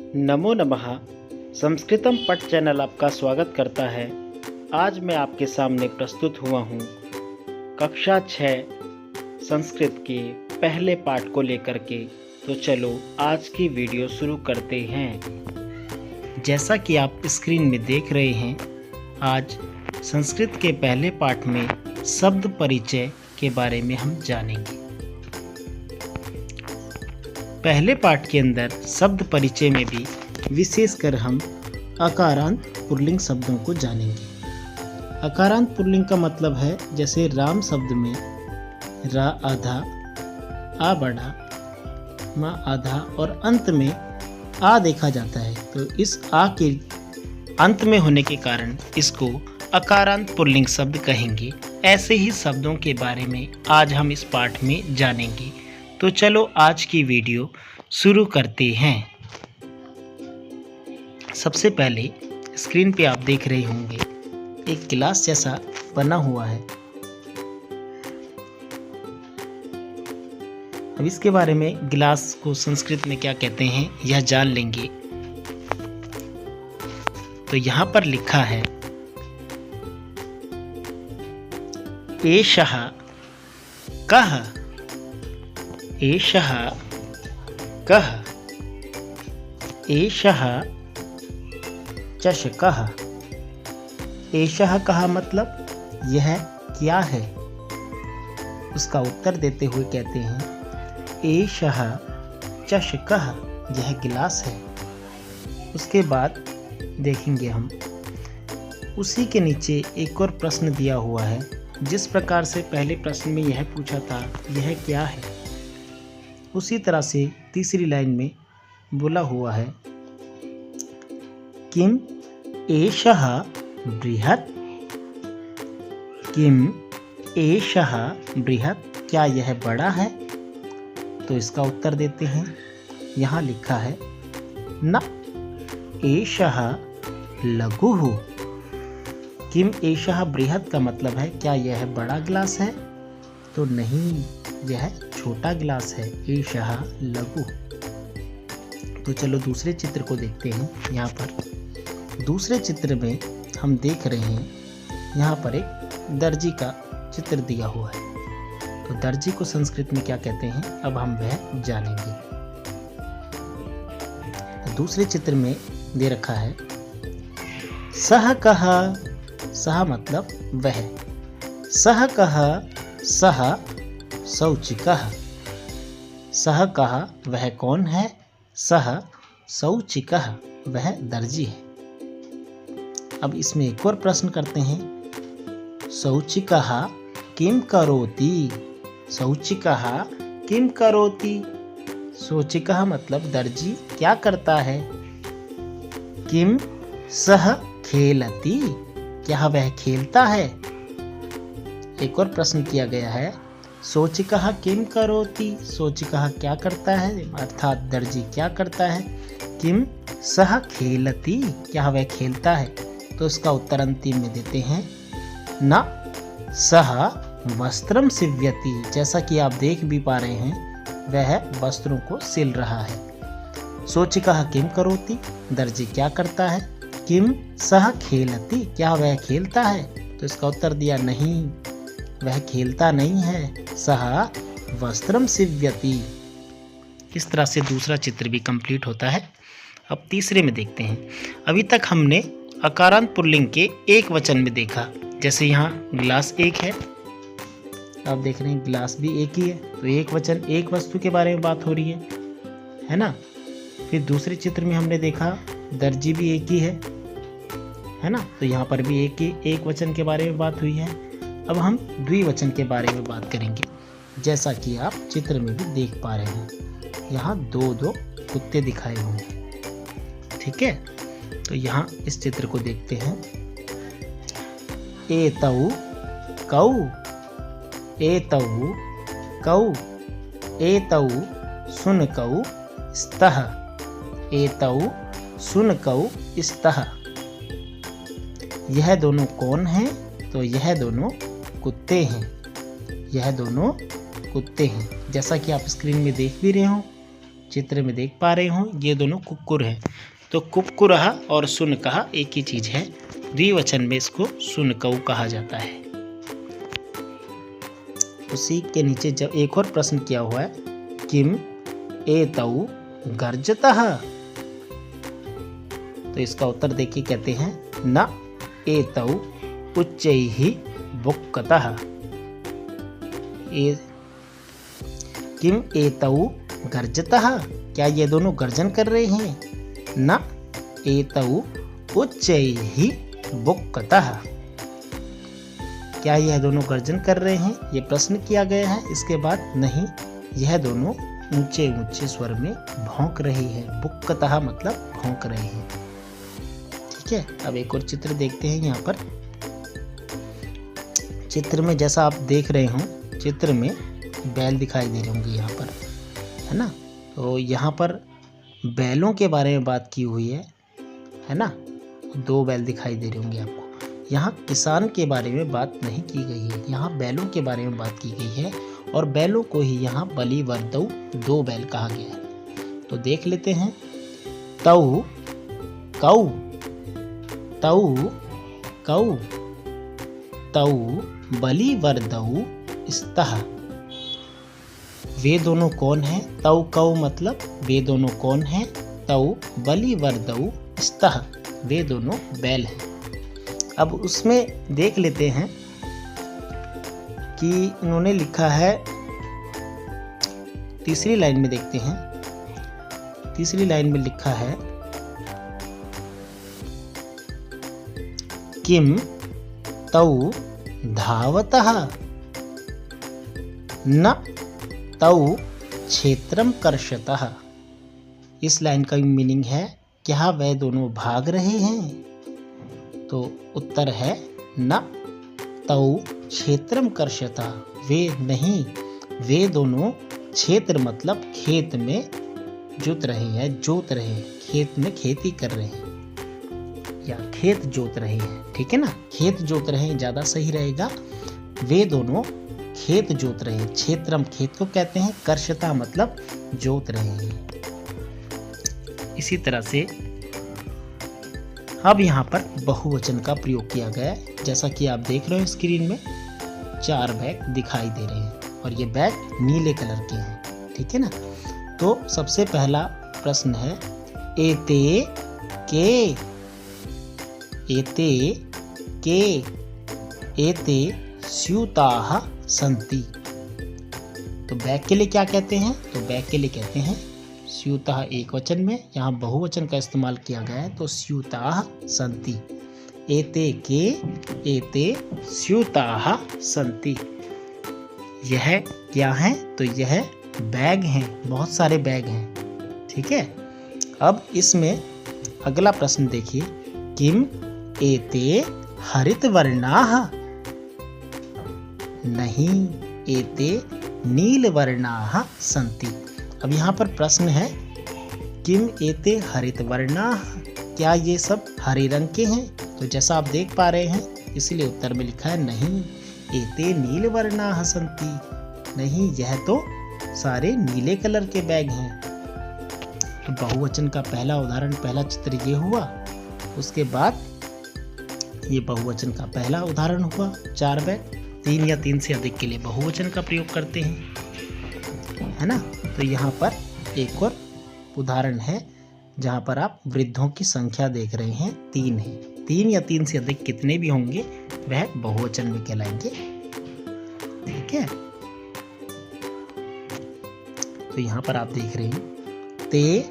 नमो नमः। संस्कृतम पठ चैनल आपका स्वागत करता है। आज मैं आपके सामने प्रस्तुत हुआ हूँ कक्षा 6 संस्कृत के पहले पाठ को लेकर के। तो चलो आज की वीडियो शुरू करते हैं। जैसा कि आप स्क्रीन में देख रहे हैं, आज संस्कृत के पहले पाठ में शब्द परिचय के बारे में हम जानेंगे। पहले पाठ के अंदर शब्द परिचय में भी विशेषकर हम अकारांत पुल्लिंग शब्दों को जानेंगे। अकारांत पुल्लिंग का मतलब है, जैसे राम शब्द में रा आधा, आ बड़ा, मा आधा और अंत में आ देखा जाता है। तो इस आ के अंत में होने के कारण इसको अकारांत पुल्लिंग शब्द कहेंगे। ऐसे ही शब्दों के बारे में आज हम इस पाठ में जानेंगे। तो चलो आज की वीडियो शुरू करते हैं। सबसे पहले स्क्रीन पे आप देख रहे होंगे एक गिलास जैसा बना हुआ है। अब इसके बारे में गिलास को संस्कृत में क्या कहते हैं यह जान लेंगे। तो यहाँ पर लिखा है एषः कः, एषः कः, एषः चषकः। एषः कः मतलब यह क्या है। उसका उत्तर देते हुए कहते हैं एषः चषकः, यह गिलास है। उसके बाद देखेंगे हम उसी के नीचे एक और प्रश्न दिया हुआ है। जिस प्रकार से पहले प्रश्न में यह पूछा था यह क्या है, उसी तरह से तीसरी लाइन में बोला हुआ है किम एषः बृहत्, किम एषः बृहत्, क्या यह बड़ा है। तो इसका उत्तर देते हैं, यहाँ लिखा है न एषः लघुः। किम एषः बृहत् का मतलब है क्या यह बड़ा गिलास है। तो नहीं, यह छोटा गिलास है। एषः लघु। तो चलो दूसरे चित्र को देखते हैं। यहाँ पर दूसरे चित्र में हम देख रहे हैं, यहाँ पर एक दर्जी का चित्र दिया हुआ है। तो दर्जी को संस्कृत में क्या कहते हैं अब हम वह जानेंगे। तो दूसरे चित्र में दे रखा है सः कः, सः मतलब वह, सः कः, सः शौचिकः। सः कः वह कौन है, सः शौचिकः वह दर्जी है। अब इसमें एक और प्रश्न करते हैं शौचिकः किम करोति, शौचिकः किम करोति। शौचिकः मतलब दर्जी क्या करता है। किम सः खेलति, क्या वह खेलता है। एक और प्रश्न किया गया है शौचिकः किम करोति, शौचिकः क्या करता है, अर्थात दर्जी क्या करता है। किम सः खेलति, क्या वह खेलता है। तो इसका उत्तर अंतिम में देते हैं न सः वस्त्रम सीव्यति, जैसा कि आप देख भी पा रहे हैं वह वस्त्रों को सिल रहा है। शौचिकः किम करोति, दर्जी क्या करता है। किम सः खेलति, क्या वह खेलता है। तो इसका उत्तर दिया नहीं, वह खेलता नहीं है, सः वस्त्रम सीव्यति। इस तरह से दूसरा चित्र भी कंप्लीट होता है। अब तीसरे में देखते हैं। अभी तक हमने अकारांत पुल्लिंग के एक वचन में देखा। जैसे यहाँ गिलास एक है, आप देख रहे हैं गिलास भी एक ही है। तो एक वचन एक वस्तु के बारे में बात हो रही है ना। फिर दूसरे चित्र में हमने देखा दर्जी भी एक ही है ना। तो यहाँ पर भी एक वचन के बारे में बात हुई है। अब हम द्विवचन के बारे में बात करेंगे। जैसा कि आप चित्र में भी देख पा रहे हैं, यहाँ दो दो कुत्ते दिखाए हुए हैं। ठीक है, तो यहाँ इस चित्र को देखते हैं। एतौ कौ, एतौ कौ, एतौ शुनकौ स्तः, एतौ शुनकौ स्तः। यह दोनों कौन हैं। तो यह दोनों कुत्ते हैं, यह दोनों कुत्ते हैं। जैसा कि आप स्क्रीन में देख भी रहे हो चित्र में देख पा रहे हो ये दोनों कुक्कुर हैं। तो कुक्कुरः और शुनकः एक ही चीज है, द्विवचन में इसको शुनकौ कहा जाता है। उसी के नीचे जब एक और प्रश्न किया हुआ है, किम एतौ गर्जतः, तो इसका उत्तर देखिए, कहते हैं न एतौ उच्चैः बुक्कतः। किम एतौ गर्जतः, क्या ये दोनों गर्जन कर रहे हैं? न एतौ उच्चैः बुक्कतः, क्या यह दोनों गर्जन कर रहे हैं? ये प्रश्न किया गया है। इसके बाद नहीं, यह दोनों ऊंचे ऊंचे स्वर में भौंक रहे हैं। बुक्कतः मतलब भौंक रहे हैं। ठीक है, अब एक और चित्र देखते हैं। यहाँ पर चित्र में जैसा आप देख रहे हो, चित्र में बैल दिखाई दे रहे होंगे यहाँ पर, है ना। तो यहाँ पर बैलों के बारे में बात की हुई है ना। 2 बैल दिखाई दे रहे होंगे आपको। यहाँ किसान के बारे में बात नहीं की गई है, यहाँ बैलों के बारे में बात की गई है। और बैलों को ही यहाँ बलि वर्दौ 2 बैल कहा गया है। तो देख लेते हैं। तौ कौ, तौ कौ, तौ बलि वर्दौ स्तः, वे दोनों कौन हैं? तौ कौ मतलब वे दोनों कौन हैं? तौ बलि वर्दौ स्तः, वे दोनों बैल हैं। अब उसमें देख लेते हैं कि इन्होंने लिखा है, तीसरी लाइन में देखते हैं। तीसरी लाइन में लिखा है किम तौ धावतः न तौ क्षेत्रम कर्षतः। इस लाइन का मीनिंग है, क्या वह दोनों भाग रहे हैं? तो उत्तर है न तौ क्षेत्रम कर्षतः, वे नहीं, वे दोनों क्षेत्र मतलब खेत में जोत रहे हैं, खेत में खेती कर रहे हैं या खेत जोत रहे हैं। ठीक है ना, खेत जोत रहे हैं ज़्यादा सही रहेगा। वे दोनों खेत जोत रहे हैं। क्षेत्रम खेत को कहते हैं, कर्षता मतलब जोत रहे हैं। इसी तरह से अब यहाँ पर बहुवचन का प्रयोग किया गया है। जैसा कि आप देख रहे हो स्क्रीन में 4 बैग दिखाई दे रहे हैं और ये बैग नीले कलर के हैं। ठीक है ना। तो सबसे पहला प्रश्न है एते के, एते के, एते स्यूताः सन्ति। तो बैग के लिए क्या कहते हैं? तो बैग के लिए कहते हैं स्यूताः एक वचन में, यहाँ बहुवचन का इस्तेमाल किया गया है तो स्यूताः सन्ति। एते के, एते स्यूताः सन्ति। यह क्या है? तो यह बैग हैं, बहुत सारे बैग हैं। ठीक है। अब इसमें अगला प्रश्न देखिए, किम एते हरितवर्णाः, नहीं, एते नीलवर्णाः सन्ति। अब यहाँ पर प्रश्न है किम एते हरितवर्णाः, क्या ये सब हरे रंग के हैं? तो जैसा आप देख पा रहे हैं इसलिए उत्तर में लिखा है नहीं, एते नीलवर्णाः सन्ति, नहीं, यह तो सारे नीले कलर के बैग हैं। तो बहुवचन का पहला उदाहरण, पहला चित्र ये हुआ। उसके बाद ये बहुवचन का पहला उदाहरण हुआ 4 बैग। 3 या 3 से अधिक के लिए बहुवचन का प्रयोग करते हैं, है ना। तो यहाँ पर एक और उदाहरण है जहाँ पर आप वृद्धों की संख्या देख रहे हैं, 3 है। 3 या 3 से अधिक कितने भी होंगे वह बहुवचन में कहलाएंगे। ठीक है। तो यहाँ पर आप देख रहे हैं ते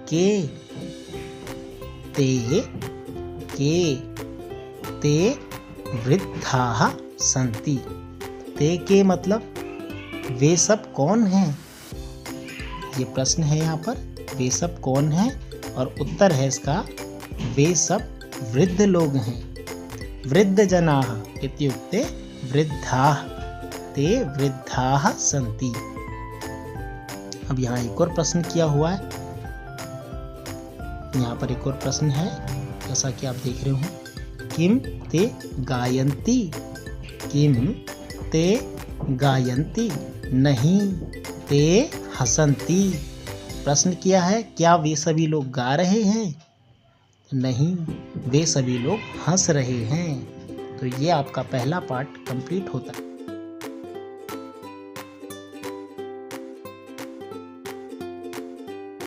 के, ते के, ते वृद्धाः सन्ति। ते के मतलब वे सब कौन हैं? ये प्रश्न है यहाँ पर, वे सब कौन हैं? और उत्तर है इसका, वे सब वृद्ध लोग हैं। वृद्ध जनाः इत्युक्ते वृद्धाः, ते वृद्धाः सन्ति। अब यहाँ एक और प्रश्न किया हुआ है। यहाँ पर एक और प्रश्न है जैसा कि आप देख रहे हो, किम ते गायन्ति, किम ते गायन्ति, नहीं, ते हसन्ति, प्रश्न किया है, क्या वे सभी लोग गा रहे हैं? नहीं, वे सभी लोग हंस रहे हैं। तो ये आपका पहला पार्ट कंप्लीट होता है।